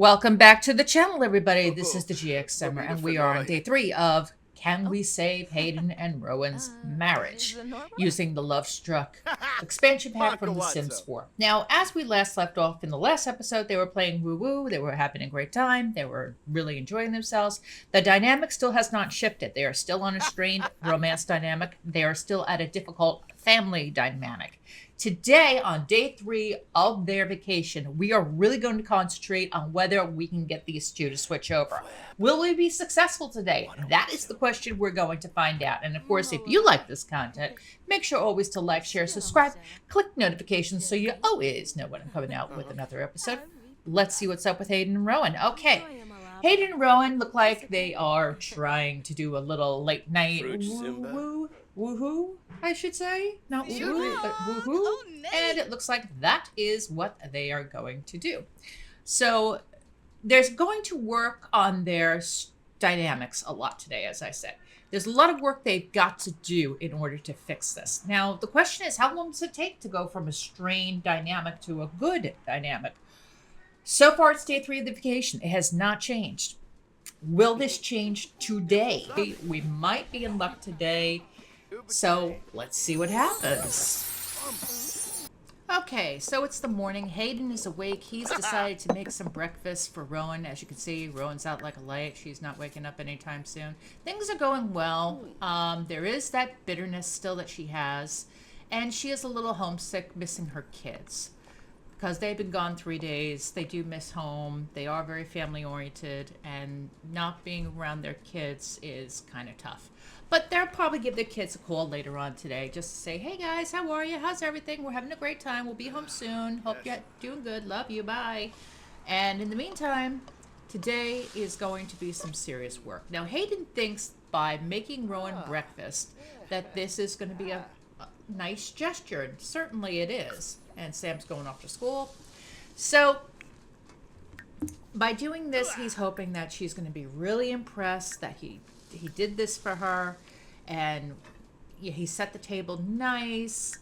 Welcome back to the channel, everybody. This is the But GXSimmer, me and to we are on Fenoy. day 3 of Can We Save Hayden and Rowan's Is Marriage? it normal? Using the Lovestruck expansion pack from The Sims Pakawazo. 4. Now, as we last left off in the last episode, they were playing woo-woo, they were having a great time, they were really enjoying themselves. The dynamic still has not shifted. They are still on a strained romance dynamic. They are still at a difficult family dynamic. Today, on day 3 of their vacation, we are really going to concentrate on whether we can get these two to switch over. Will we be successful today? That is the question we're going to find out. And of course, if you like this content, make sure always to like, share, subscribe, click notifications so you always know when I'm coming out with another episode. Let's see what's up with Hayden and Rowan. Okay. Hayden and Rowan look like they are trying to do a little late night woohoo, I should say. Not woo, but woohoo. And it looks like that is what they are going to do. So there's going to work on their dynamics a lot today, as I said. There's a lot of work they've got to do in order to fix this. Now, the question is, how long does it take to go from a strained dynamic to a good dynamic? So far, it's day 3 of the vacation. It has not changed. Will this change today? We might be in luck today. So let's see what happens. Okay, so it's the morning. Hayden is awake. He's decided to make some breakfast for Rowan. As you can see, Rowan's out like a light. She's not waking up anytime soon. Things are going well. There is that bitterness still that she has. And she is a little homesick, missing her kids. Because they've been gone 3 days. They do miss home. They are very family oriented. And not being around their kids is kind of tough. But they'll probably give their kids a call later on today just to say, hey guys, how are you? How's everything? We're having a great time. We'll be home soon. Hope you're doing good. Love you. Bye. And in the meantime, today is going to be some serious work. Now, Hayden thinks by making Rowan breakfast that this is going to be a nice gesture. And certainly it is. And Sam's going off to school. So by doing this, he's hoping that she's going to be really impressed that he did this for her, and he set the table nice.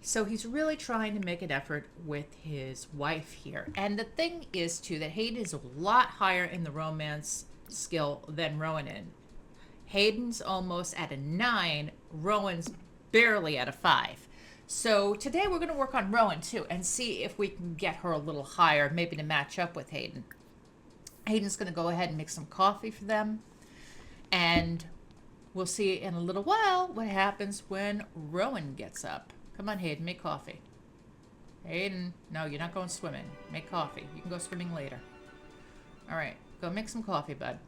So he's really trying to make an effort with his wife here. And the thing is, too, that Hayden is a lot higher in the romance skill than Rowan is. Hayden's almost at a 9. Rowan's barely at a 5. So today we're going to work on Rowan, too, and see if we can get her a little higher, maybe to match up with Hayden. Hayden's going to go ahead and make some coffee for them. And we'll see in a little while what happens when Rowan gets up. Come on, Hayden, make coffee. Hayden, no, you're not going swimming. Make coffee. You can go swimming later. All right, go make some coffee, bud.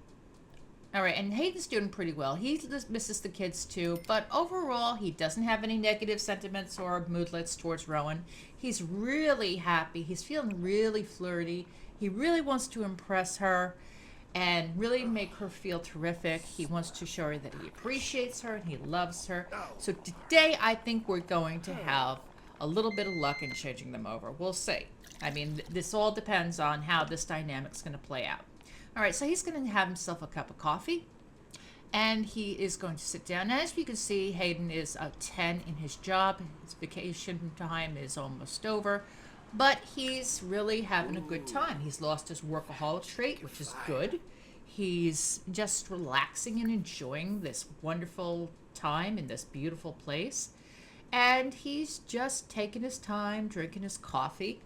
All right, and Hayden's doing pretty well. He misses the kids too, but overall, he doesn't have any negative sentiments or moodlets towards Rowan. He's really happy. He's feeling really flirty. He really wants to impress her and really make her feel terrific. He wants to show her that he appreciates her and he loves her. So today, I think we're going to have a little bit of luck in changing them over. We'll see. I mean, this all depends on how this dynamic's going to play out. All right, so he's going to have himself a cup of coffee, and he is going to sit down. As you can see, Hayden is a 10 in his job. His vacation time is almost over. But he's really having a good time. He's lost his workaholic trait, which is good. He's just relaxing and enjoying this wonderful time in this beautiful place. And he's just taking his time, drinking his coffee,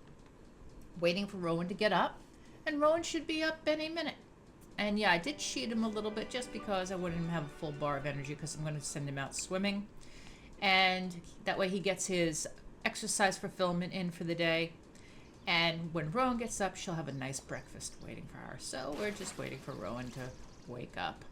waiting for Rowan to get up. And Rowan should be up any minute. And yeah, I did cheat him a little bit just because I wanted him to have a full bar of energy because I'm going to send him out swimming. And that way he gets his exercise fulfillment in for the day. And when Rowan gets up, she'll have a nice breakfast waiting for her. So we're just waiting for Rowan to wake up.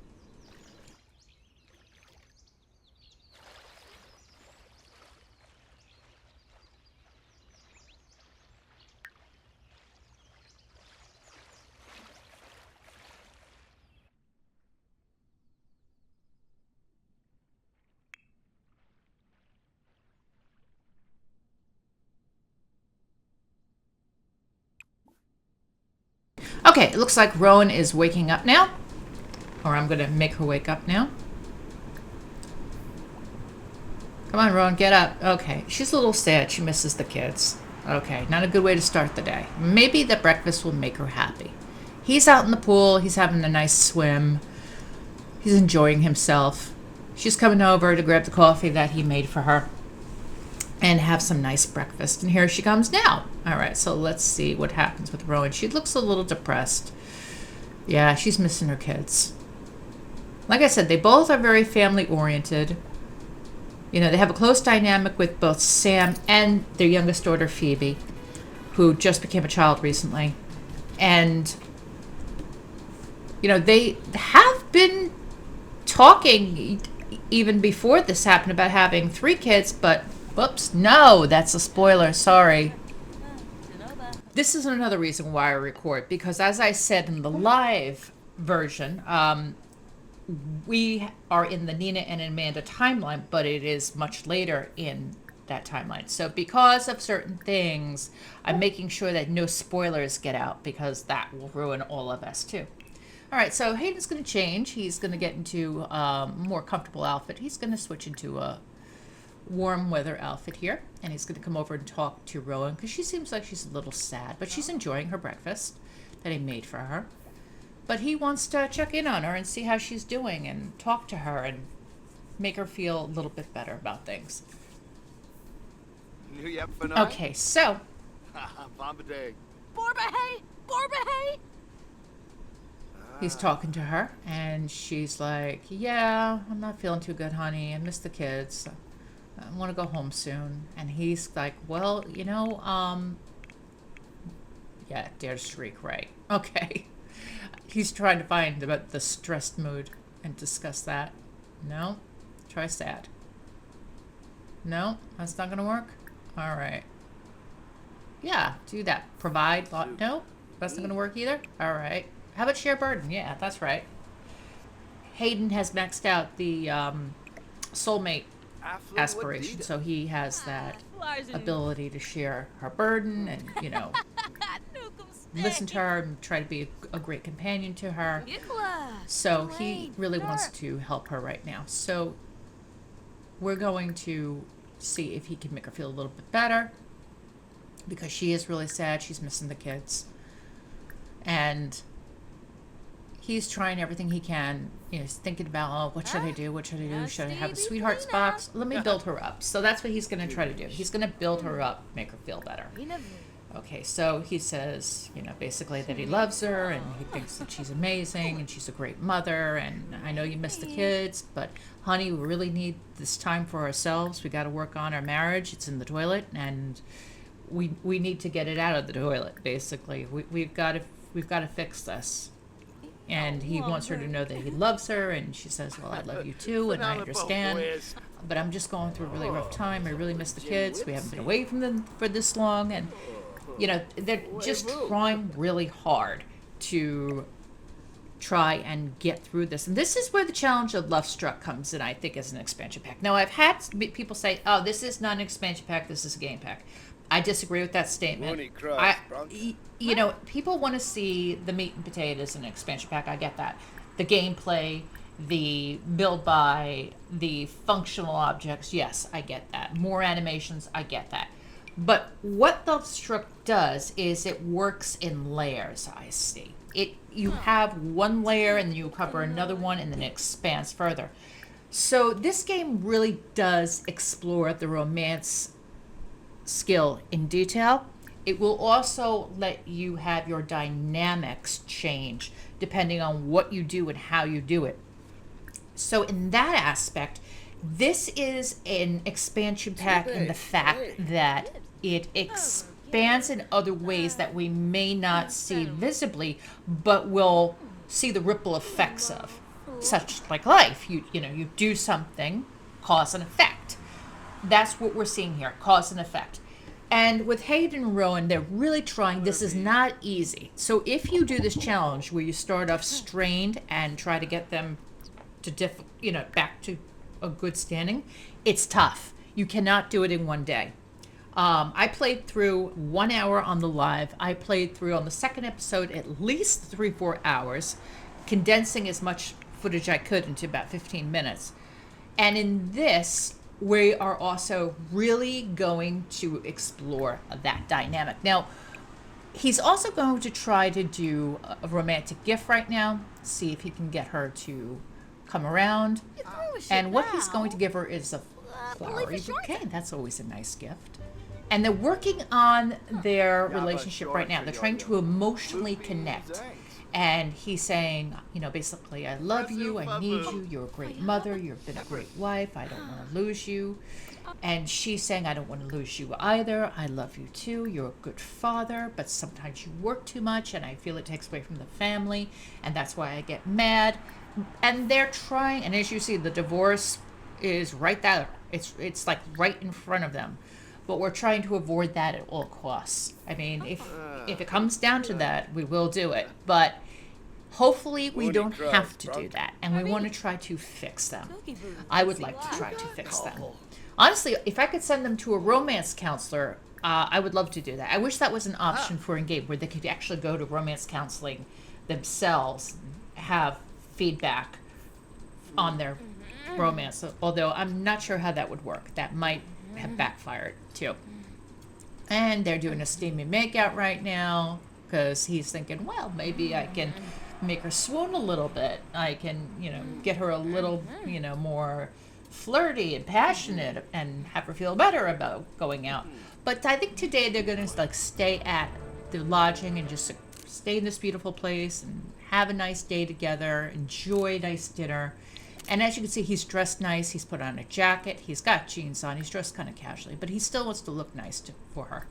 Okay, it looks like Rowan is waking up now. Or I'm going to make her wake up now. Come on, Rowan, get up. Okay, she's a little sad. She misses the kids. Okay, not a good way to start the day. Maybe the breakfast will make her happy. He's out in the pool. He's having a nice swim. He's enjoying himself. She's coming over to grab the coffee that he made for her and have some nice breakfast. And here she comes now. All right, so let's see what happens with Rowan. She looks a little depressed. Yeah, she's missing her kids. Like I said, they both are very family oriented. You know, they have a close dynamic with both Sam and their youngest daughter, Phoebe, who just became a child recently. And, you know, they have been talking even before this happened about having 3 kids, but whoops, no, that's a spoiler, sorry. This is another reason why I record, because as I said in the live version, we are in the Nina and Amanda timeline, but it is much later in that timeline. So because of certain things, I'm making sure that no spoilers get out, because that will ruin all of us too. All right, so Hayden's going to change. He's going to get into a more comfortable outfit. He's going to switch into a warm weather outfit here, and he's going to come over and talk to Rowan, because she seems like she's a little sad, but she's enjoying her breakfast that he made for her. But he wants to check in on her and see how she's doing and talk to her and make her feel a little bit better about things. Okay, so he's talking to her, and she's like, yeah, I'm not feeling too good, honey. I miss the kids. I want to go home soon. And he's like, well, you know, yeah, dare to shriek, right. Okay. He's trying to find about the stressed mood and discuss that. No. Try sad. No, that's not going to work? All right. Yeah, do that. Provide. No, that's not going to work either? All right. How about share burden? Yeah, that's right. Hayden has maxed out the soulmate aspiration, so he has that ability to share her burden and, you know, listen to her and try to be a great companion to her. So he really wants to help her right now. So we're going to see if he can make her feel a little bit better, because she is really sad. She's missing the kids. And he's trying everything he can. You know, he's thinking about, oh, what should I do? What should I do? Should I have a sweetheart's box? Let me build her up. So that's what he's going to try to do. He's going to build her up, make her feel better. Okay, so he says, you know, basically that he loves her and he thinks that she's amazing and she's a great mother, and I know you miss the kids, but honey, we really need this time for ourselves. We got to work on our marriage. It's in the toilet, and we need to get it out of the toilet. Basically, we've got to fix this. And he wants her to know that he loves her, and she says, well, I love you too, and I understand, but I'm just going through a really rough time. I really miss the kids. We haven't been away from them for this long, and you know, they're just trying really hard to try and get through this. And this is where the challenge of Lovestruck comes in, I think, as an expansion pack. Now, I've had people say, oh, this is not an expansion pack, this is a game pack. I disagree with that statement. You know, people want to see the meat and potatoes in an expansion pack. I get that. The gameplay, the build by, the functional objects, yes, I get that. More animations, I get that. But what Lovestruck does is it works in layers, I see. You have one layer and then you cover another one and then it expands further. So this game really does explore the romance skill in detail. It will also let you have your dynamics change depending on what you do and how you do it. So in that aspect, this is an expansion pack in the fact that it expands in other ways that we may not see visibly, but will see the ripple effects of, such like life. You know, you do something, cause and effect. That's what we're seeing here, cause and effect. And with Hayden and Rowan, they're really trying. This is not easy. So if you do this challenge where you start off strained and try to get them to back to a good standing, it's tough. You cannot do it in one day. I played through 1 hour on the live. I played through on the second episode at least 3-4 hours, condensing as much footage I could into about 15 minutes. And in this, we are also really going to explore that dynamic. Now, he's also going to try to do a romantic gift right now, see if he can get her to come around. And what he's going to give her is a flowery bouquet. That's always a nice gift. And they're working on their relationship right now. They're trying to emotionally connect. And he's saying, you know, basically, I love you, I need you, you're a great mother, you've been a great wife, I don't want to lose you. And she's saying, I don't want to lose you either, I love you too, you're a good father, but sometimes you work too much and I feel it takes away from the family, and that's why I get mad. And they're trying, and as you see, the divorce is right there. It's like right in front of them. But we're trying to avoid that at all costs. I mean, if it comes down to that, we will do it. But hopefully we don't have to do that. And we want to try to fix them. I would like to try to fix them. Honestly, if I could send them to a romance counselor, I would love to do that. I wish that was an option for in game where they could actually go to romance counseling themselves, have feedback on their romance. Although I'm not sure how that would work. That might have backfired too. And they're doing a steamy makeout right now because he's thinking, well, maybe I can make her swoon a little bit. I can, you know, get her a little, you know, more flirty and passionate and have her feel better about going out. But I think today they're going to like stay at the lodging and just stay in this beautiful place and have a nice day together, enjoy a nice dinner. And as you can see, he's dressed nice. He's put on a jacket. He's got jeans on. He's dressed kind of casually, but he still wants to look nice for her.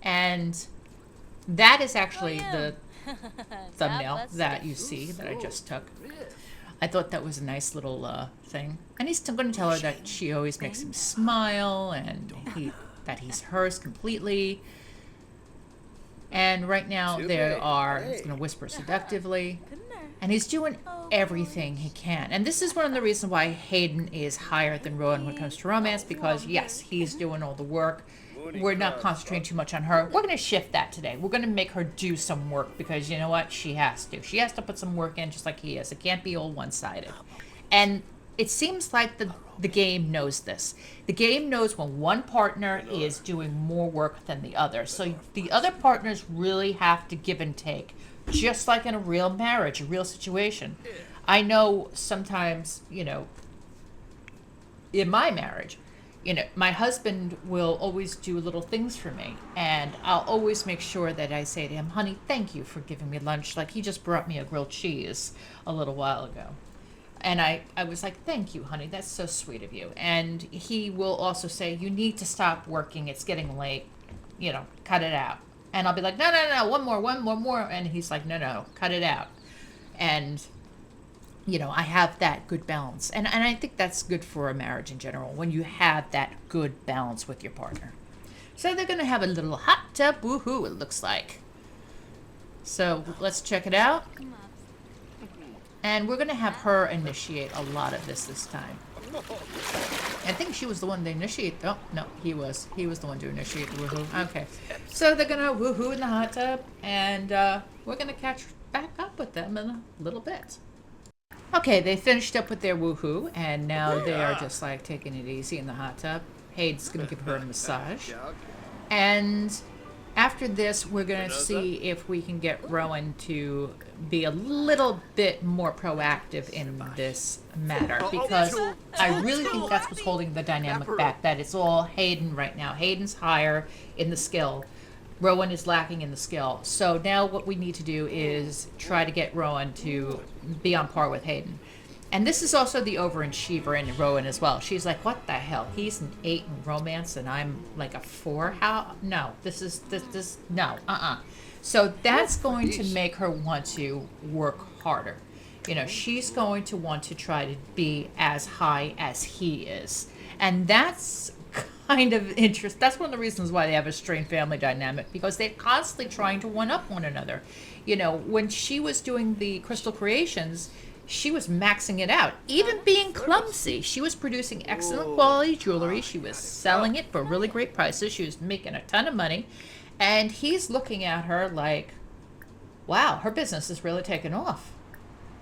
And that is actually the thumbnail that you see that I just took. I thought that was a nice little thing. And he's going to tell her that she always makes him smile and that he's hers completely. And right now he's going to whisper seductively. And he's doing everything he can. And this is one of the reasons why Hayden is higher than Rowan when it comes to romance, because yes, he's doing all the work. We're not concentrating too much on her. We're going to shift that today. We're going to make her do some work because you know what? She has to. She has to put some work in just like he is. It can't be all one-sided. And it seems like the game knows this. The game knows when one partner is doing more work than the other. So the other partners really have to give and take. Just like in a real marriage, a real situation. I know sometimes, you know, in my marriage, you know, my husband will always do little things for me. And I'll always make sure that I say to him, honey, thank you for giving me lunch. Like he just brought me a grilled cheese a little while ago. And I was like, thank you, honey. That's so sweet of you. And he will also say, you need to stop working. It's getting late. You know, cut it out. And I'll be like, no, one more. And he's like, no, cut it out. And, you know, I have that good balance. And I think that's good for a marriage in general, when you have that good balance with your partner. So they're going to have a little hot tub, woohoo, it looks like. So let's check it out. And we're going to have her initiate a lot of this time. I think she was the one to initiate. Oh, no, he was. He was the one to initiate the woohoo. Okay. So they're going to woohoo in the hot tub, and we're going to catch back up with them in a little bit. Okay, they finished up with their woohoo, and now they are just like taking it easy in the hot tub. Hayden's going to give her a massage. And after this, we're going to see if we can get Rowan to be a little bit more proactive in this matter, because I really think that's what's holding the dynamic back, that it's all Hayden right now. Hayden's higher in the skill. Rowan is lacking in the skill. So now what we need to do is try to get Rowan to be on par with Hayden. And this is also the overachiever in Rowan as well. She's like, what the hell? He's an 8 in romance and I'm like a 4? How? No, no, So that's going to make her want to work harder. You know, she's going to want to try to be as high as he is. And that's kind of interesting. That's one of the reasons why they have a strained family dynamic, because they're constantly trying to one-up one another. You know, when she was doing the crystal creations, she was maxing it out. Even being clumsy, she was producing excellent quality jewelry. She was selling it for really great prices. She was making a ton of money. And he's looking at her like, wow, her business is really taking off.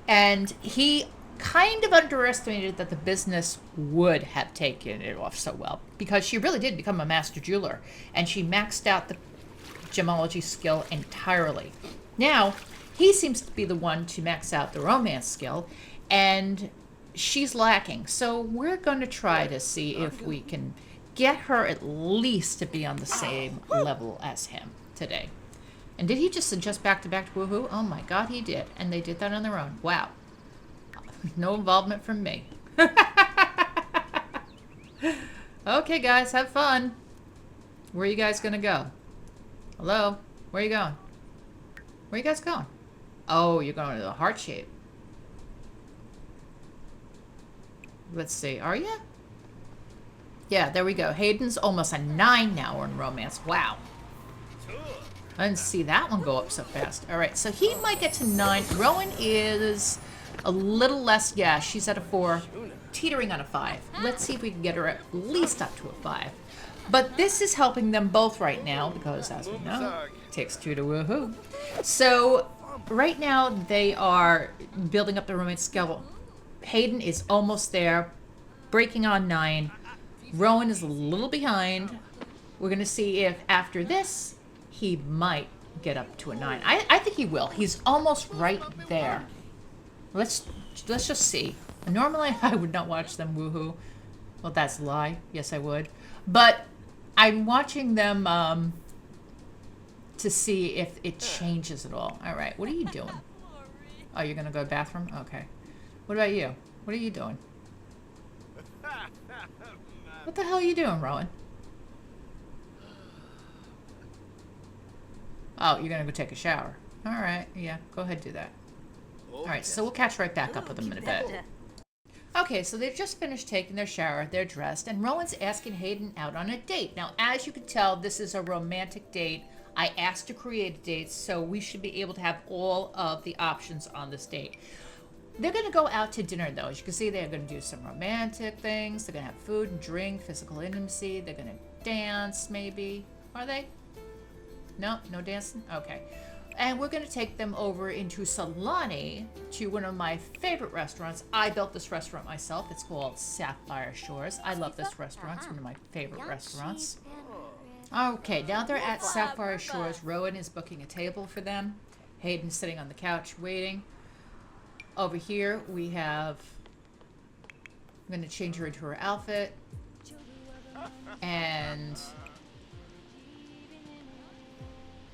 And he kind of underestimated that the business would have taken it off so well, because she really did become a master jeweler, and she maxed out the gemology skill entirely. Now, he seems to be the one to max out the romance skill, and she's lacking. So we're going to try to see if we can get her at least to be on the same level as him today. And did he just suggest back-to-back to woohoo? Oh my god, he did. And they did that on their own. Wow. No involvement from me. Okay, guys, have fun. Where are you guys going to go? Hello? Where are you going? Where are you guys going? Oh, you're going to the heart shape. Let's see. Are you? Yeah, there we go. Hayden's almost a 9 now in romance. Wow. I didn't see that one go up so fast. All right, so he might get to 9. Rowan is a little less. Yeah, she's at a 4, teetering on a 5. Let's see if we can get her at least up to a 5. But this is helping them both right now because, as we know, it takes 2 to woohoo. So right now they are building up the romance skill. Hayden is almost there, breaking on 9. Rowan is a little behind. We're going to see if after this he might get up to a 9. I think he will. He's almost right there. Let's just see. Normally I would not watch them woohoo. Well, that's a lie. Yes, I would. But I'm watching them to see if it changes at all. All right, what are you doing? Oh, you're going to go to the bathroom? Okay. What about you? What are you doing? What the hell are you doing, Rowan? Oh, you're going to go take a shower. All right, yeah, go ahead, do that. All right, so we'll catch right back up with them in a bit. Okay, so they've just finished taking their shower, they're dressed, and Rowan's asking Hayden out on a date. Now, as you can tell, this is a romantic date. I asked to create a date, so we should be able to have all of the options on this date. They're going to go out to dinner, though. As you can see, they're going to do some romantic things. They're going to have food and drink, physical intimacy. They're going to dance, maybe. Are they? No? No dancing? Okay. And we're going to take them over into Solani to one of my favorite restaurants. I built this restaurant myself. It's called Sapphire Shores. I love this restaurant. It's one of my favorite restaurants. Okay, now they're at Sapphire Shores. Rowan is booking a table for them. Hayden's sitting on the couch waiting. Over here we have, I'm going to change her into her outfit. And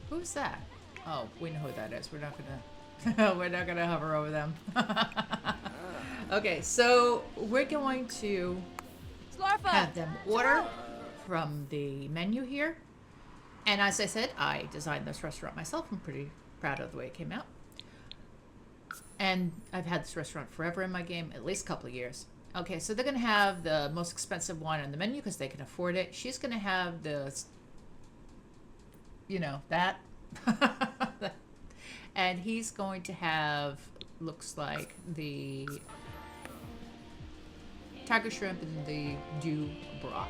who's that? Oh, we know who that is. We're not gonna we're not gonna hover over them. Okay, so we're going to have them order from the menu here. And as I said, I designed this restaurant myself. I'm pretty proud of the way it came out. And I've had this restaurant forever in my game, at least a couple of years. Okay, so they're gonna have the most expensive one on the menu because they can afford it. She's gonna have the, you know, that. And he's going to have, looks like, the tiger shrimp and the dew broth.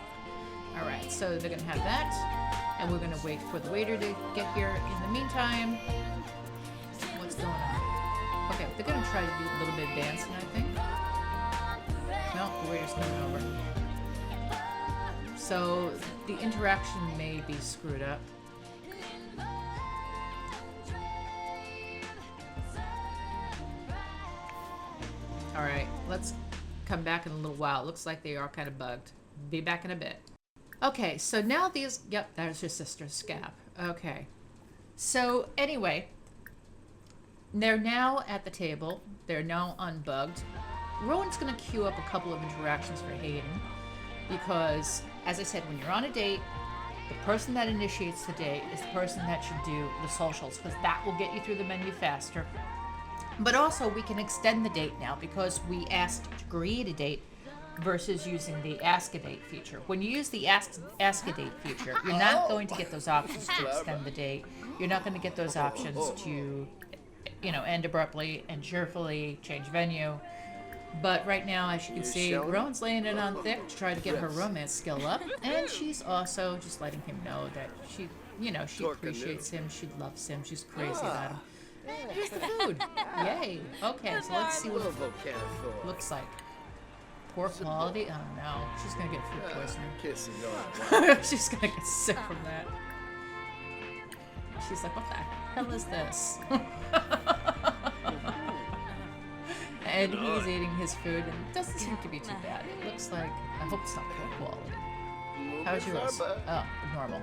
All right, so they're gonna have that, and we're gonna wait for the waiter to get here. In the meantime, what's going on? Okay, they're gonna try to do a little bit of dancing, I think. No, the waiter's coming over. So the interaction may be screwed up. All right, let's come back in a little while. It looks like they are kind of bugged. Be back in a bit. Okay, so now these, yep, there's your sister's scab. Okay, so anyway, they're now at the table. They're now unbugged. Rowan's gonna queue up a couple of interactions for Hayden because, as I said, when you're on a date, the person that initiates the date is the person that should do the socials because that will get you through the menu faster. But also, we can extend the date now because we asked to create a date versus using the Ask a Date feature. When you use the Ask a Date feature, you're not going to get those options to extend the date. You're not going to get those options to, you know, end abruptly and cheerfully, change venue. But right now, as you can see, Rowan's laying it on thick to try to get her romance skill up. And she's also just letting him know that she, you know, she appreciates him, she loves him, she's crazy about him. Here's the food. Yay. Okay, so let's see what it looks like. Poor quality? Oh no. She's gonna get food poisoning. She's gonna get sick from that. She's like, what the hell is this? And he's eating his food, and it doesn't seem to be too bad. It looks like, I hope it's not poor quality. How's yours? Oh, normal.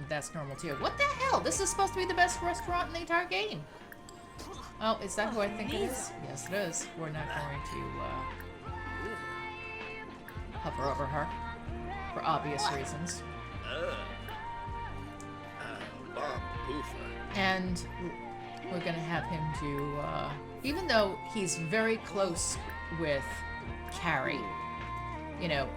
That's normal too. What the hell? This is supposed to be the best restaurant in the entire game. Oh, is that who I think it is? Yes, it is. We're not going to hover over her for obvious reasons. And we're going to have him do, even though he's very close with Carrie, you know,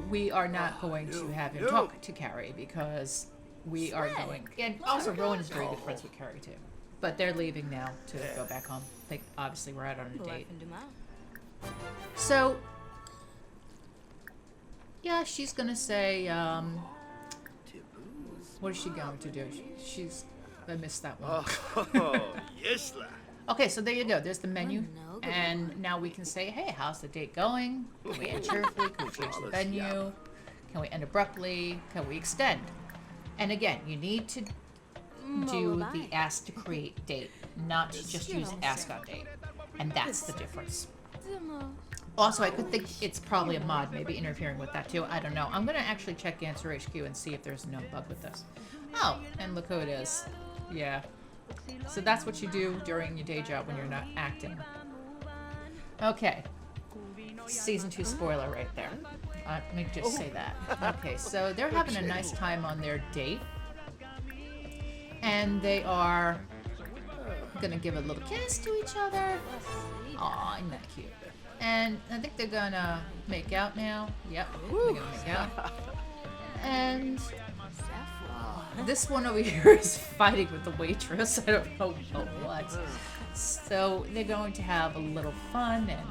we are not going to have him talk to Carrie because we are going, and also Rowan is very good friends with Carrie too. But they're leaving now to go back home. Like, obviously we're out on a date. So, yeah, she's gonna say, what is she going to do? I missed that one. Okay, so there you go. There's the menu. And now we can say, hey, how's the date going? Can we end cheerfully? Can we change the venue? Can we end abruptly? Can we extend? And again, you need to do the ask to create date, not to just use ask on date. And that's the difference. Also, I could think it's probably a mod, maybe interfering with that too. I don't know. I'm going to actually check Answer HQ and see if there's no bug with this. Oh, and look who it is. Yeah. So that's what you do during your day job when you're not acting. Okay. Season 2 spoiler right there. Let me just say that. Okay, so they're having a nice time on their date. And they are going to give a little kiss to each other. Aw, isn't that cute? And I think they're going to make out now. Yep, they're going to make out. And this one over here is fighting with the waitress. I don't know what. So they're going to have a little fun, and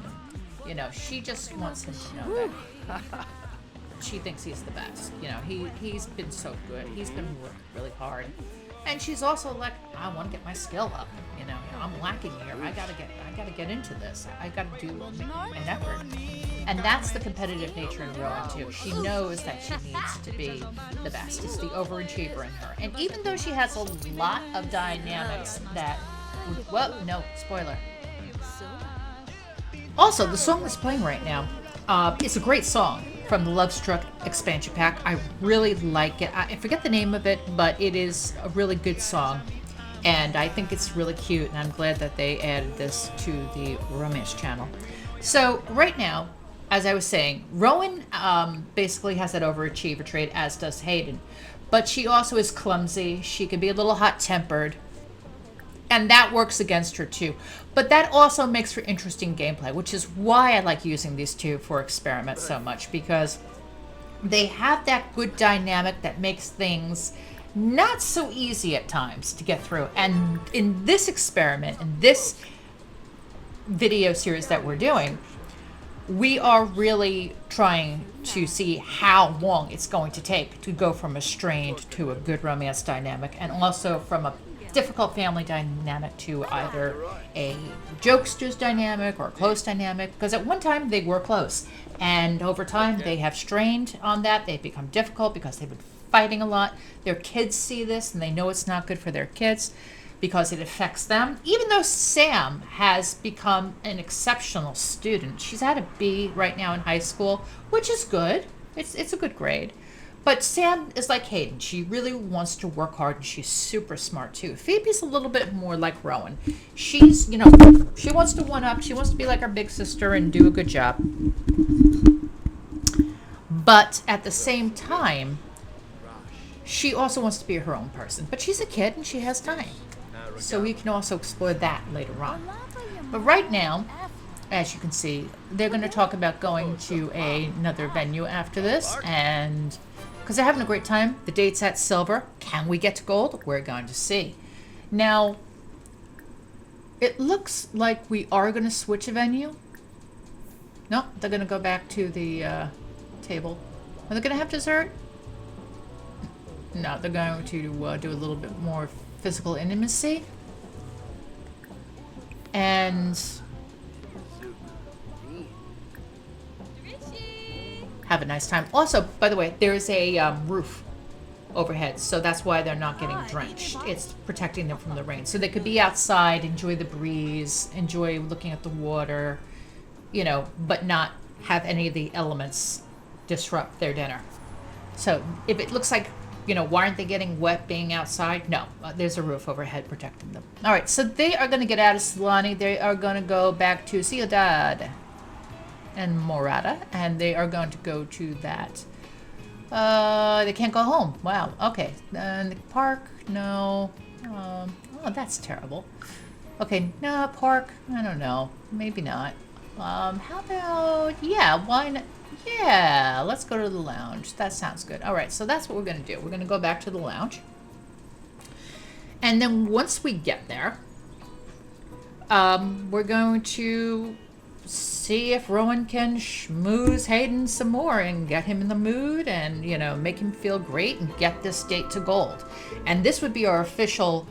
you know, she just wants him to know that she thinks he's the best. You know, he's been so good. He's been working really hard. And she's also like, I want to get my skill up. You know, I'm lacking here. I gotta get into this. I gotta do an effort. And that's the competitive nature in Rowan too. She knows that she needs to be the best. It's the overachiever in her. And even though she has a lot of dynamics that, well, no, spoiler. Also, the song that's playing right now, it's a great song from the Lovestruck expansion pack. I really like it. I forget the name of it, but it is a really good song. And I think it's really cute, and I'm glad that they added this to the romance channel. So right now, as I was saying, Rowan basically has that overachiever trait, as does Hayden. But she also is clumsy. She can be a little hot-tempered. And that works against her too. But that also makes for interesting gameplay, which is why I like using these two for experiments so much, because they have that good dynamic that makes things not so easy at times to get through. And in this experiment, in this video series that we're doing, we are really trying to see how long it's going to take to go from a strained to a good romance dynamic, and also from a difficult family dynamic to either a jokester's dynamic or a close dynamic, because at one time they were close, and over time they have strained on that. They've become difficult because they've been fighting a lot. Their kids see this and they know it's not good for their kids because it affects them. Even though Sam has become an exceptional student, she's at a B right now in high school, which is good. It's a good grade. But Sam is like Hayden. She really wants to work hard, and she's super smart too. Phoebe's a little bit more like Rowan. She's, you know, she wants to one up. She wants to be like her big sister and do a good job. But at the same time, she also wants to be her own person. But she's a kid and she has time. So we can also explore that later on. But right now, as you can see, they're going to talk about going to another venue after this, and because they're having a great time. The date's at silver. Can we get to gold? We're going to see. Now, it looks like we are going to switch a venue. No, they're going to go back to the table. Are they going to have dessert? No, they're going to do a little bit more physical intimacy. and have a nice time. Also, by the way, there's a roof overhead, so that's why they're not getting drenched. It's protecting them from the rain. So they could be outside, enjoy the breeze, enjoy looking at the water, you know, but not have any of the elements disrupt their dinner. So if it looks like, you know, why aren't they getting wet being outside? No, there's a roof overhead protecting them. All right, so they are going to get out of Solani. They are going to go back to Ciudad and Morada, and they are going to go to that. They can't go home. Wow, okay. The park, no. Oh, that's terrible. Okay, no, park, I don't know. Maybe not. How about, yeah, why not? Yeah, let's go to the lounge. That sounds good. All right, so that's what we're going to do. We're going to go back to the lounge. And then once we get there, we're going to see if Rowan can schmooze Hayden some more and get him in the mood and, you know, make him feel great and get this date to gold. And this would be our official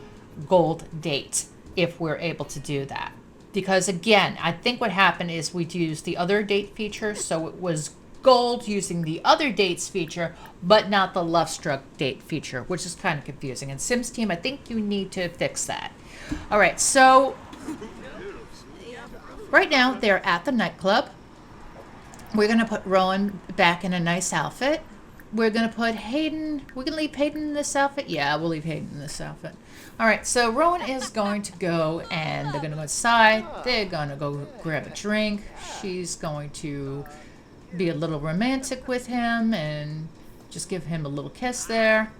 gold date if we're able to do that. Because again, I think what happened is we used the other date feature, so it was gold using the other dates feature, but not the Lovestruck date feature, which is kind of confusing. And Sims team, I think you need to fix that. All right, so right now they're at the nightclub. We're gonna put Rowan back in a nice outfit. We're gonna put Hayden, we're gonna leave Hayden in this outfit? Yeah, we'll leave Hayden in this outfit. All right, so Rowan is going to go and they're gonna go inside. They're gonna go grab a drink. She's going to be a little romantic with him and just give him a little kiss there.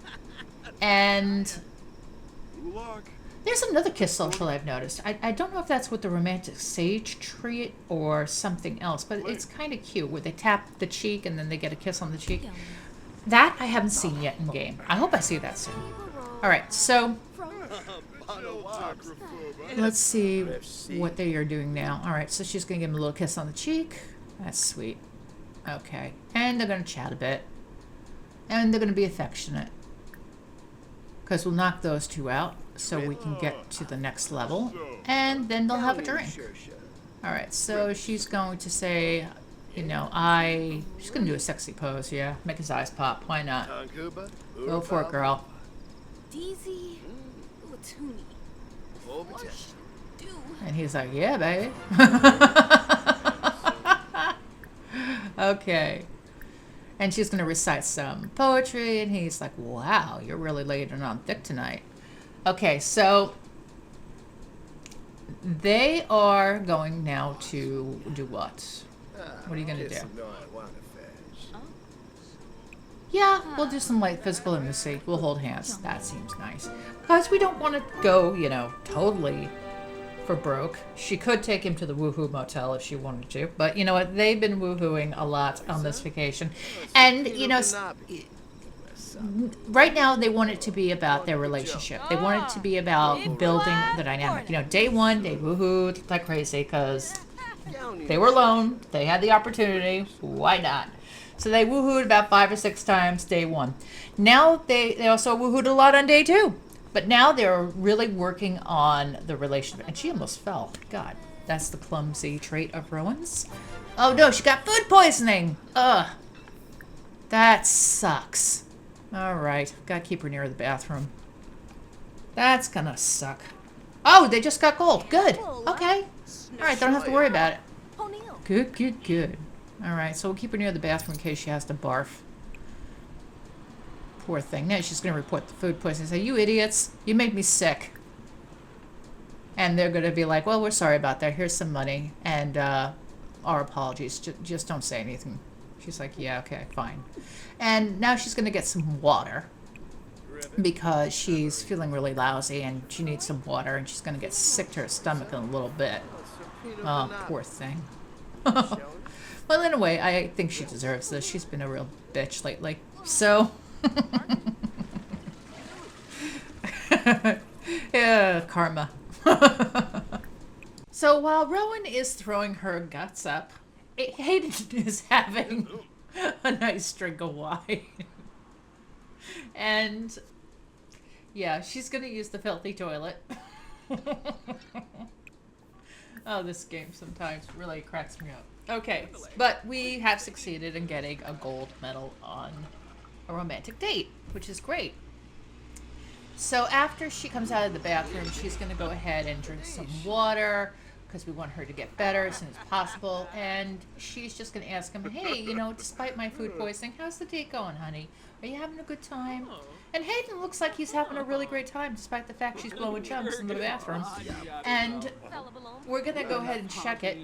And there's another kiss social I've noticed. I don't know if that's with the romantic sage tree or something else, but it's kind of cute where they tap the cheek and then they get a kiss on the cheek. That I haven't seen yet in game. I hope I see that soon. All right, so let's see what they are doing now. All right, so she's going to give him a little kiss on the cheek. That's sweet. Okay, and they're going to chat a bit. And they're going to be affectionate. Because we'll knock those two out so we can get to the next level. And then they'll have a drink. All right, so she's going to say, you know, she's going to do a sexy pose, yeah. Make his eyes pop. Why not? Go for it, girl. And he's like, yeah, baby. Okay. And she's going to recite some poetry, and he's like, wow, you're really laying it on thick tonight. Okay, so they are going now to do what? What are you going to do? Yeah, we'll do some light physical intimacy. We'll hold hands. That seems nice. Because we don't want to go, you know, totally for broke. She could take him to the Woohoo Motel if she wanted to. But you know what? They've been woohooing a lot on this vacation. And, you know, right now they want it to be about their relationship. They want it to be about building the dynamic. You know, day one, they woohooed like crazy because they were alone. They had the opportunity. Why not? So they woohooed about 5 or 6 times day one. Now they also woohooed a lot on day 2. But now they're really working on the relationship. And she almost fell. God, that's the clumsy trait of Rowan's. Oh no, she got food poisoning. Ugh. That sucks. All right, gotta keep her near the bathroom. That's gonna suck. Oh, they just got gold. Good. Okay. All right, don't have to worry about it. Good, good, good. All right, so we'll keep her near the bathroom in case she has to barf. Poor thing. Now she's going to report the food poisoning. Say, you idiots, you made me sick. And they're going to be like, well, we're sorry about that. Here's some money. And our apologies. Just don't say anything. She's like, yeah, okay, fine. And now she's going to get some water. Because she's feeling really lousy and she needs some water. And she's going to get sick to her stomach in a little bit. Oh, poor thing. Well, in a way, I think she deserves this. She's been a real bitch lately. So... yeah, karma. So while Rowan is throwing her guts up, Hayden is having a nice drink of wine. And yeah, she's gonna use the filthy toilet. Oh, this game sometimes really cracks me up. Okay, but we have succeeded in getting a gold medal on a romantic date, which is great. So after she comes out of the bathroom, she's going to go ahead and drink some water because we want her to get better as soon as possible. And she's just going to ask him, hey, you know, despite my food poisoning, how's the date going, honey? Are you having a good time? And Hayden looks like he's having a really great time despite the fact she's blowing chunks in the bathroom. And we're going to go ahead and check it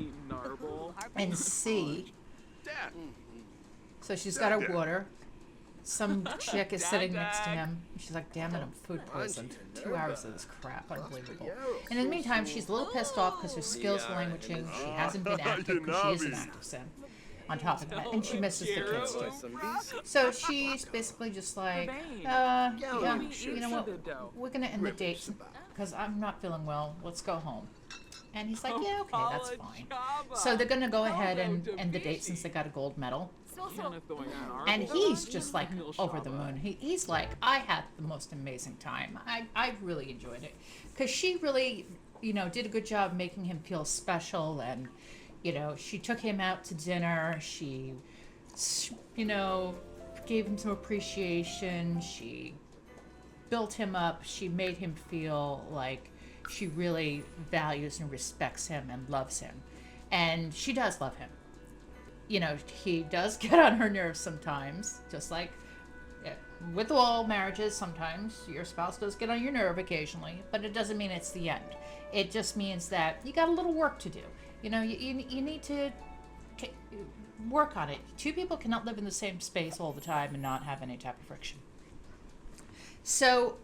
and see. So she's got her water. Some chick is sitting next to him. She's like, damn it, I'm food poisoned. 2 hours of this crap. Unbelievable. And in the meantime, she's a little pissed off because her skills languishing. She hasn't been active because she is an active sim. On top of that. And she misses the kids too. So she's basically just like, yeah, you know what? We're going to end the date because I'm not feeling well. Let's go home. And he's like, yeah, okay, that's fine. So they're going to go ahead and end the date since they got a gold medal. And he's just like over the moon. He's like, I had the most amazing time. I really enjoyed it. Because she really, you know, did a good job making him feel special. And, you know, she took him out to dinner. She, you know, gave him some appreciation. She built him up. She made him feel like she really values and respects him and loves him. And she does love him. You know, he does get on her nerves sometimes, just like with all marriages, sometimes your spouse does get on your nerve occasionally, but it doesn't mean it's the end. It just means that you got a little work to do. You know, you need to work on it. Two people cannot live in the same space all the time and not have any type of friction. So,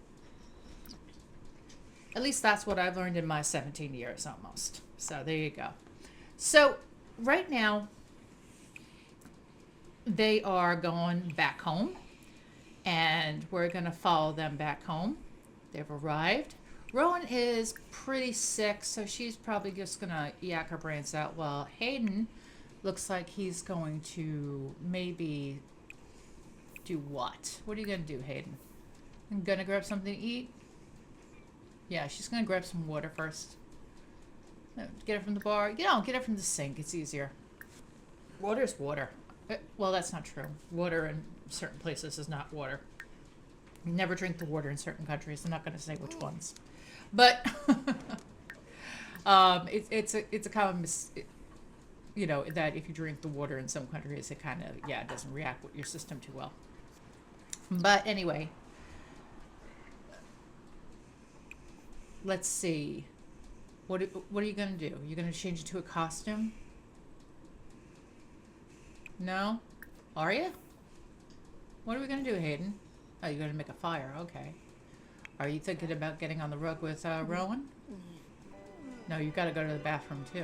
at least that's what I've learned in my 17 years almost. So, there you go. So, right now, they are going back home, and we're going to follow them back home. They've arrived. Rowan is pretty sick, so she's probably just going to yak her brains out, while Hayden looks like he's going to maybe do what? What are you going to do, Hayden? I'm going to grab something to eat? Yeah, she's going to grab some water first. Get it from the bar. You know, get it from the sink. It's easier. Water's water. Well, that's not true. Water in certain places is not water. You never drink the water in certain countries. I'm not going to say which ones. But it's a common you know, that if you drink the water in some countries, it kind of, it doesn't react with your system too well. But anyway, let's see. What are you going to do? You're going to change it to a costume? No? Are you? What are we going to do, Hayden? Oh, you're going to make a fire. Okay. Are you thinking about getting on the rug with Rowan? No, you've got to go to the bathroom, too.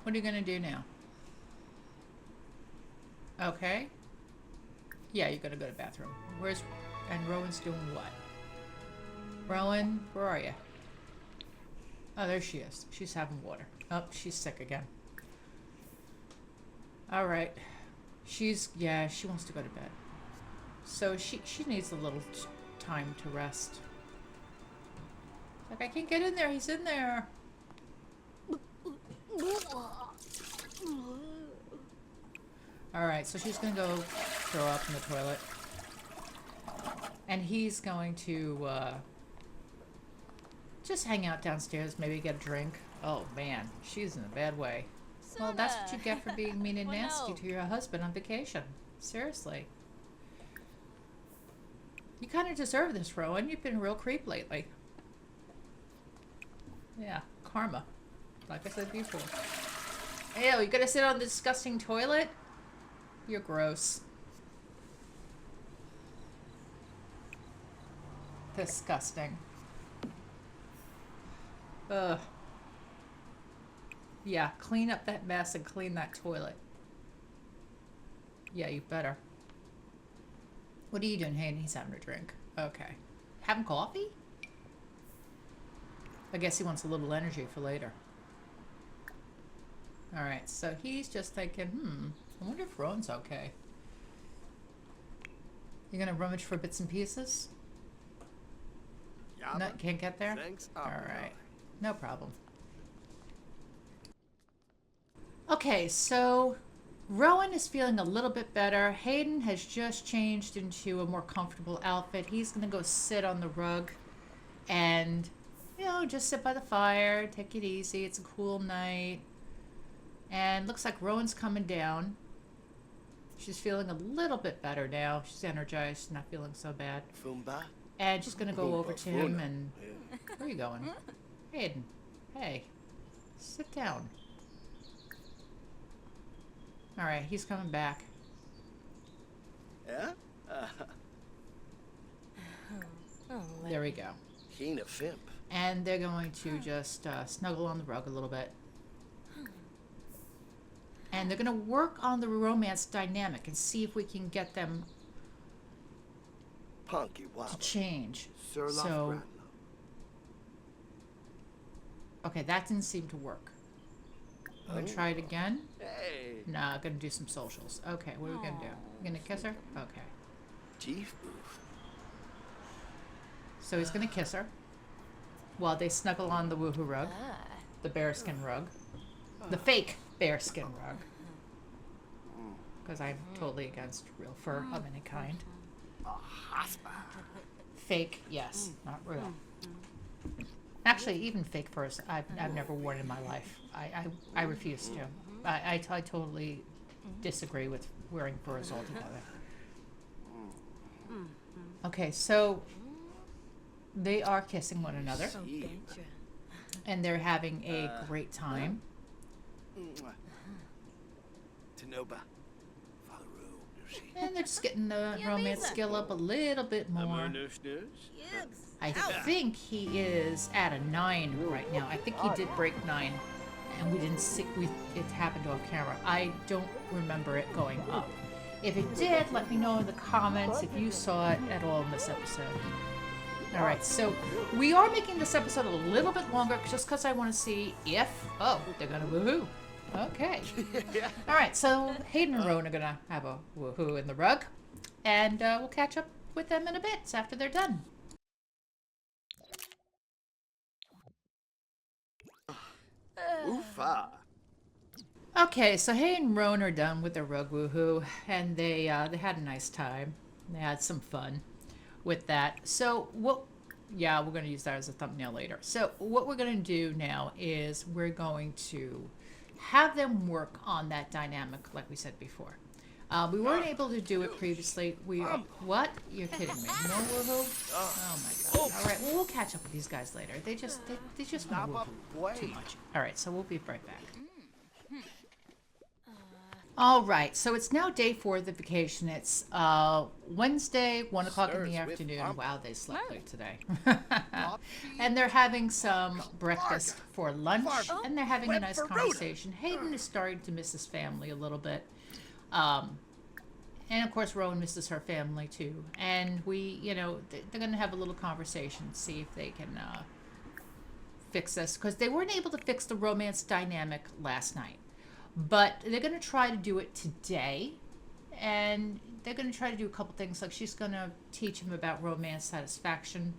What are you going to do now? Okay. Yeah, you're going to go to the bathroom. And Rowan's doing what? Rowan, where are you? Oh, there she is. She's having water. Oh, she's sick again. All right. She wants to go to bed. So she needs a little time to rest. Like, I can't get in there. He's in there. All right, so she's going to go throw up in the toilet. And he's going to just hang out downstairs, maybe get a drink. Oh, man, she's in a bad way. Well, that's what you get for being mean and nasty to your husband on vacation. Seriously. You kind of deserve this, Rowan. You've been a real creep lately. Yeah, karma. Like I said before. Ew, you gonna sit on the disgusting toilet? You're gross. Disgusting. Ugh. Yeah, clean up that mess and clean that toilet. Yeah, you better. What are you doing, Hayden? He's having a drink. Okay. Having coffee? I guess he wants a little energy for later. Alright, so he's just thinking, I wonder if Rowan's okay. You gonna rummage for bits and pieces? No, can't get there? Alright. No problem. Okay, so Rowan is feeling a little bit better. Hayden has just changed into a more comfortable outfit. He's going to go sit on the rug and, just sit by the fire, take it easy. It's a cool night. And looks like Rowan's coming down. She's feeling a little bit better now. She's energized, not feeling so bad. And she's going to go over to him and... Where are you going? Hayden, hey, sit down. All right, he's coming back. Yeah? There we go. And they're going to just snuggle on the rug a little bit. And they're going to work on the romance dynamic and see if we can get them to change. So, okay, that didn't seem to work. I'm going to try it again. Nah, I'm going to do some socials. Okay, what are we going to do? You going to kiss her? Okay. So he's going to kiss her while they snuggle on the woohoo rug, the bearskin rug, the fake bearskin rug, because I'm totally against real fur of any kind. Fake, yes, not real. Actually, even fake furs, I've never worn in my life. I refuse to. I totally disagree with wearing furs altogether. Okay, so they are kissing one another, and they're having a great time. And they're just getting the romance skill up a little bit more. I think he is at a 9 right now. I think he did break 9, and we didn't see it happened off camera. I don't remember it going up. If it did, let me know in the comments if you saw it at all in this episode. All right, so we are making this episode a little bit longer just because I want to see if they're gonna woohoo. Okay. All right, so Hayden and Rowan are gonna have a woohoo in the rug, and we'll catch up with them in a bit after they're done. Okay, so Hayden and Rowan are done with their rug woohoo, and they had a nice time. They had some fun with that. So we're going to use that as a thumbnail later. So what we're going to do now is we're going to have them work on that dynamic like we said before. We weren't able to do it previously. What? You're kidding me. More woohoo? Oh my god. All right, well, we'll catch up with these guys later. They just want woohoo too much. All right, so we'll be right back. All right, so it's now day 4 of the vacation. It's Wednesday, 1 o'clock in the afternoon. Wow, they slept late today. And they're having some breakfast for lunch, and they're having a nice conversation. Hayden is starting to miss his family a little bit. And of course, Rowan misses her family too. And they're going to have a little conversation, see if they can fix this. Because they weren't able to fix the romance dynamic last night. But they're going to try to do it today, and they're going to try to do a couple things. Like she's going to teach him about romance satisfaction,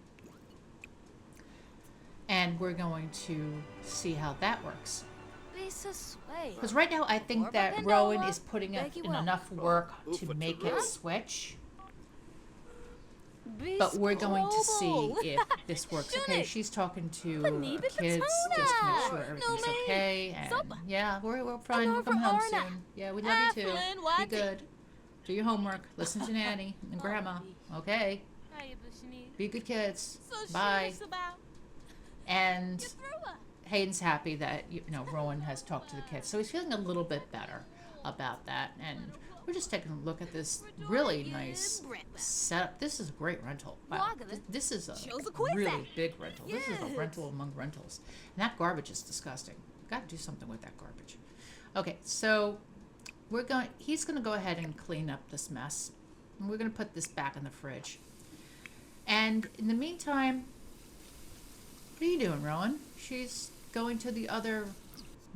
and we're going to see how that works. Because right now I think that Rowan is putting in enough work to make it switch. But we're going to see if this works. Okay, she's talking to the kids just to make sure everything's okay. And yeah, we're fine. We'll come home soon. Yeah, we love you too. Be good. Do your homework. Listen to Nanny and Grandma. Okay. Be good kids. Bye. And Hayden's happy that Rowan has talked to the kids, so he's feeling a little bit better about that. And we're just taking a look at this really nice setup. This is a great rental. Wow, this is a really big rental. This is a rental among rentals. And that garbage is disgusting. Got to do something with that garbage. Okay, so he's going to go ahead and clean up this mess. And we're going to put this back in the fridge. And in the meantime, what are you doing, Rowan? She's going to the other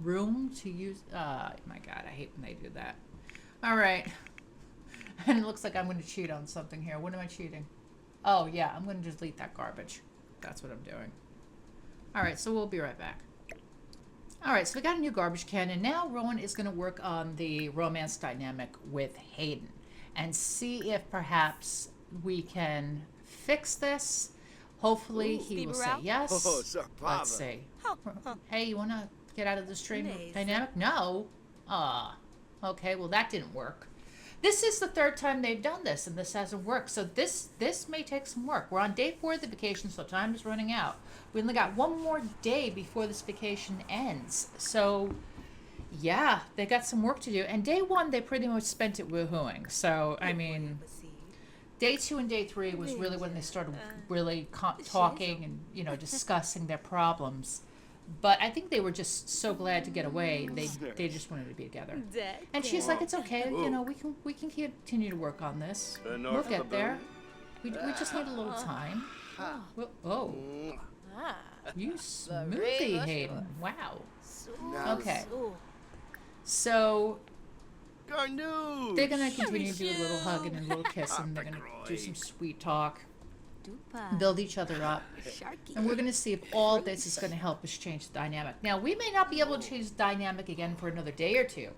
room to use... my God, I hate when they do that. All right. And it looks like I'm going to cheat on something here. What am I cheating? Oh, yeah, I'm going to delete that garbage. That's what I'm doing. All right, so we'll be right back. All right, so we got a new garbage can, and now Rowan is going to work on the romance dynamic with Hayden and see if perhaps we can fix this. Hopefully he will say yes. Let's see. Hey, you want to get out of the stream dynamic? No. Okay, well that didn't work. This is the third time they've done this, and this hasn't worked. So this may take some work. We're on day 4 of the vacation, so time is running out. We only got one more day before this vacation ends. So, yeah, they got some work to do. And day 1, they pretty much spent it woohooing. So, I mean, day 2 and day 3 was really when they started really talking and, you know, discussing their problems. But I think they were just so glad to get away. They just wanted to be together. And she's like, it's okay. You know, we can continue to work on this. We'll get there. We just need a little time. Oh, you smoothie, Hayden. Wow. Okay. So they're gonna continue to do a little hugging and a little kissing. They're gonna do some sweet talk. Build each other up, and we're going to see if all this is going to help us change the dynamic. Now, we may not be able to change the dynamic again for another day or two,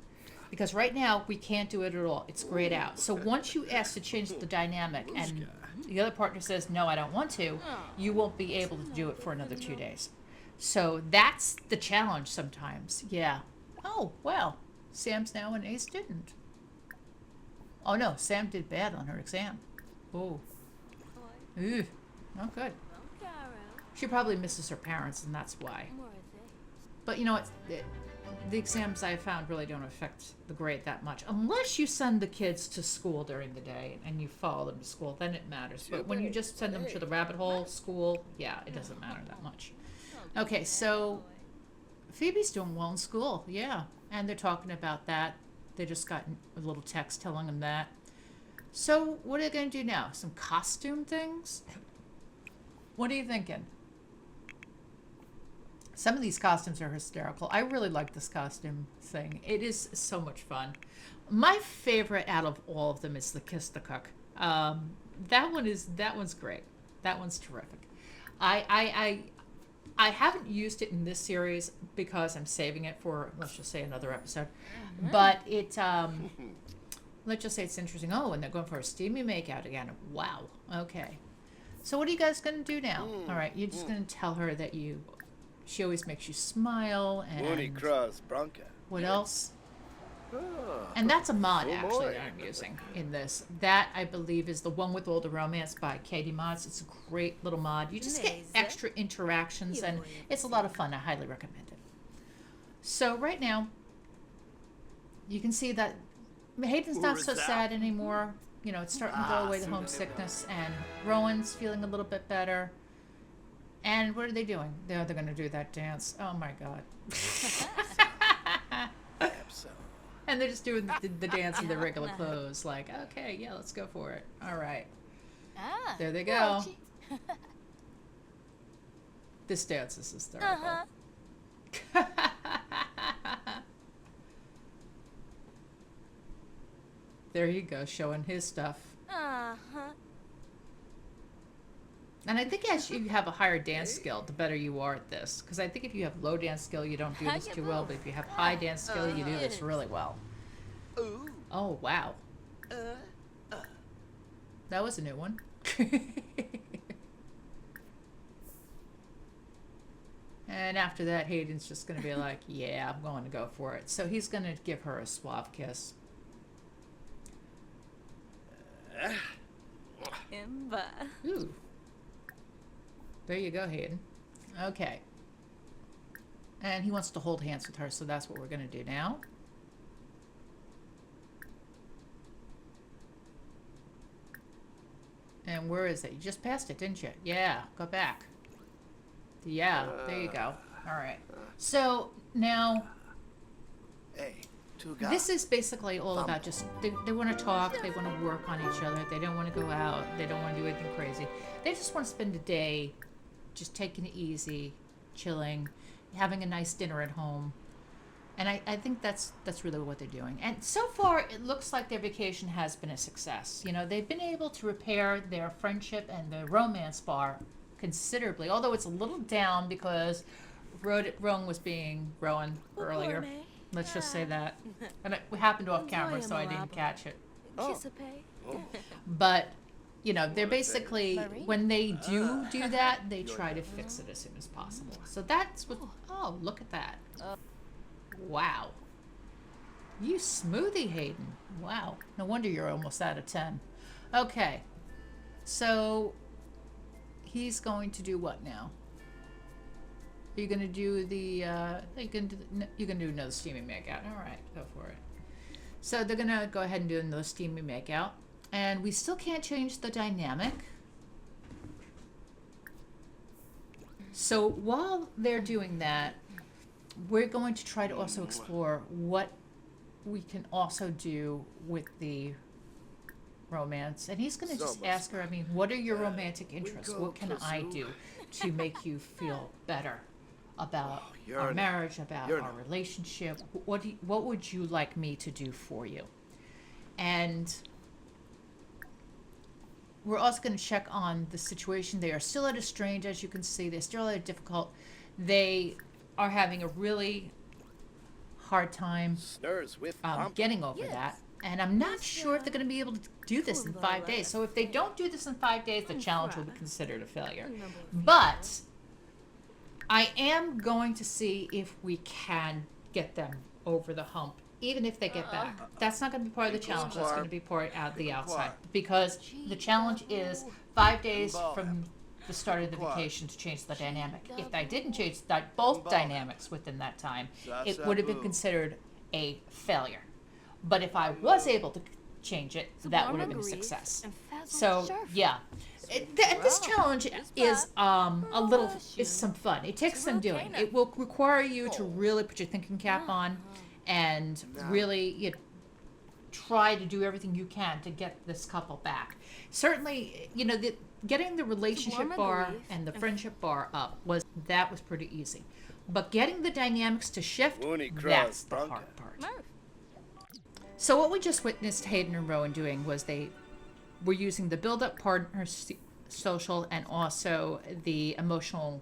because right now we can't do it at all. It's grayed out. So once you ask to change the dynamic and the other partner says, no, I don't want to, you won't be able to do it for another 2 days. So that's the challenge sometimes. Yeah. Oh, well, Sam's now an A student. Oh, no, Sam did bad on her exam. Oh. Ooh, not good. She probably misses her parents, and that's why. But you know what? The exams I found really don't affect the grade that much. Unless you send the kids to school during the day and you follow them to school, then it matters. But when you just send them to the rabbit hole school, yeah, it doesn't matter that much. Okay, so Phoebe's doing well in school, yeah. And they're talking about that. They just got a little text telling them that. So, what are they going to do now? Some costume things? What are you thinking? Some of these costumes are hysterical. I really like this costume thing. It is so much fun. My favorite out of all of them is the Kiss the Cook. That one's great. That one's terrific. I haven't used it in this series because I'm saving it for, let's just say, another episode. But it... let's just say it's interesting. Oh, and they're going for a steamy makeout again. Wow. Okay. So what are you guys going to do now? All right. You're just going to tell her that she always makes you smile. And what else? And that's a mod, actually, that I'm using in this. That, I believe, is the one with all the romance by Katie Mods. It's a great little mod. You just get extra interactions, and it's a lot of fun. I highly recommend it. So right now, you can see that Hayden's not so sad anymore. You know, it's starting to go away, the homesickness, and Rowan's feeling a little bit better. And what are they doing? They're going to do that dance. Oh, my God. And they're just doing the dance in their regular clothes. Like, okay, yeah, let's go for it. All right. There they go. This dance is hysterical. There you go, showing his stuff. And I think as you have a higher dance skill, the better you are at this. Because I think if you have low dance skill, you don't do this too well. But if you have high dance skill, you do this really well. Oh, wow. That was a new one. And after that, Hayden's just going to be like, yeah, I'm going to go for it. So he's going to give her a suave kiss. Ooh. There you go, Hayden. Okay. And he wants to hold hands with her, so that's what we're going to do now. And where is it? You just passed it, didn't you? Yeah, go back. Yeah, there you go. All right. So now, this is basically all about just, they want to talk, they want to work on each other, they don't want to go out, they don't want to do anything crazy. They just want to spend a day just taking it easy, chilling, having a nice dinner at home. And I think that's really what they're doing. And so far, it looks like their vacation has been a success. You know, they've been able to repair their friendship and their romance bar considerably, although it's a little down because Rowan was being Rowan earlier. Let's just say that. And it happened off camera, so I didn't catch it. But, you know, they're basically, when they do that, they try to fix it as soon as possible. So that's what, oh, look at that. Wow. You smoothie, Hayden. Wow. No wonder you're almost out of 10. Okay. So, he's going to do what now? Are you going to do the, you can do another steamy makeout. All right, go for it. So they're going to go ahead and do another steamy makeout. And we still can't change the dynamic. So while they're doing that, we're going to try to also explore what we can also do with the romance. And he's going to just ask her, I mean, what are your romantic interests? What can I do to make you feel better about our marriage, about our relationship? What would you like me to do for you? And we're also going to check on the situation. They are still at a strain, as you can see. They're still at a difficult. They are having a really hard time getting over that. And I'm not sure if they're going to be able to do this in 5 days. So if they don't do this in 5 days, the challenge will be considered a failure. But I am going to see if we can get them over the hump, even if they get back. That's not going to be part of the challenge. That's going to be part out the outside. Because the challenge is 5 days from the start of the vacation to change the dynamic. If I didn't change both dynamics within that time, it would have been considered a failure. But if I was able to change it, that would have been a success. So, yeah. This challenge is is some fun. It takes some doing. It will require you to really put your thinking cap on and really try to do everything you can to get this couple back. Certainly, you know, getting the relationship bar and the friendship bar up was pretty easy. But getting the dynamics to shift, that's the hard part. So what we just witnessed Hayden and Rowan doing was they were using the build-up partner social and also the emotionally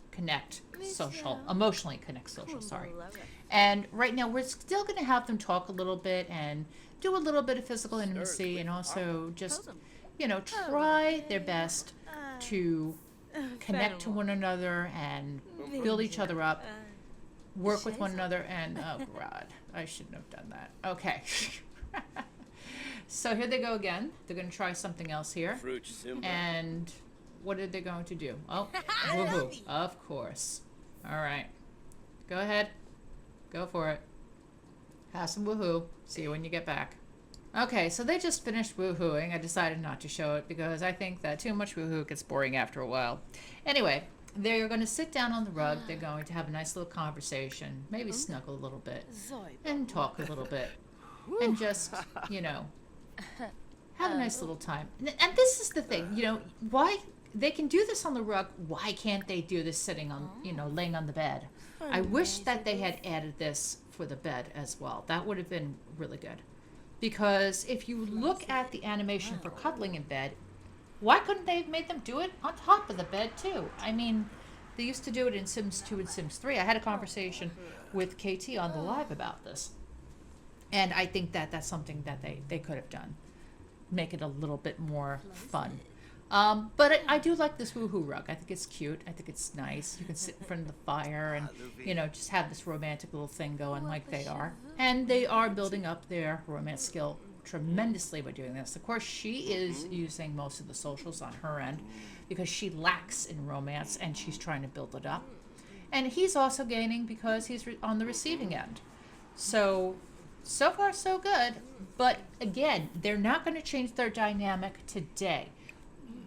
connect social, sorry. And right now we're still going to have them talk a little bit and do a little bit of physical intimacy and also just, you know, try their best to connect to one another and build each other up, work with one another, and oh God, I shouldn't have done that. Okay. So here they go again. They're going to try something else here. And what are they going to do? Oh, woohoo. Of course. All right. Go ahead. Go for it. Have some woohoo. See you when you get back. Okay, so they just finished woohooing. I decided not to show it because I think that too much woohoo gets boring after a while. Anyway, they're going to sit down on the rug. They're going to have a nice little conversation, maybe snuggle a little bit, and talk a little bit. And just, you know, have a nice little time. And this is the thing, you know, why they can do this on the rug, why can't they do this sitting on, you know, laying on the bed? I wish that they had added this for the bed as well. That would have been really good. Because if you look at the animation for cuddling in bed, why couldn't they have made them do it on top of the bed too? I mean, they used to do it in Sims 2 and Sims 3. I had a conversation with KT on the live about this. And I think that that's something that they could have done. Make it a little bit more fun. But I do like this woohoo rug. I think it's cute. I think it's nice. You can sit in front of the fire and, you know, just have this romantic little thing going like they are. And they are building up their romance skill tremendously by doing this. Of course, she is using most of the socials on her end because she lacks in romance and she's trying to build it up. And he's also gaining because he's on the receiving end. So far so good. But again, they're not going to change their dynamic today.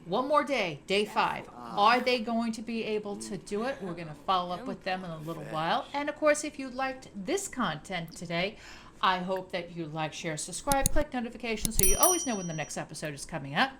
One more day, day 5. Are they going to be able to do it? We're going to follow up with them in a little while. And of course, if you liked this content today, I hope that you like, share, subscribe, click notifications so you always know when the next episode is coming up.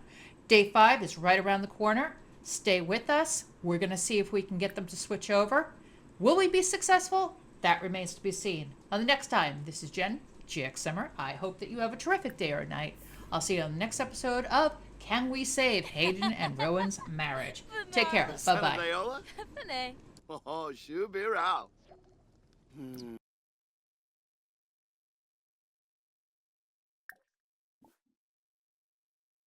Day 5 is right around the corner. Stay with us. We're going to see if we can get them to switch over. Will we be successful? That remains to be seen. On the next time, this is Jen, GXSimmer. I hope that you have a terrific day or night. I'll see you on the next episode of Can we save Hayden and Rowan's marriage? Take care. Bye-bye. Oh, shoot, be around.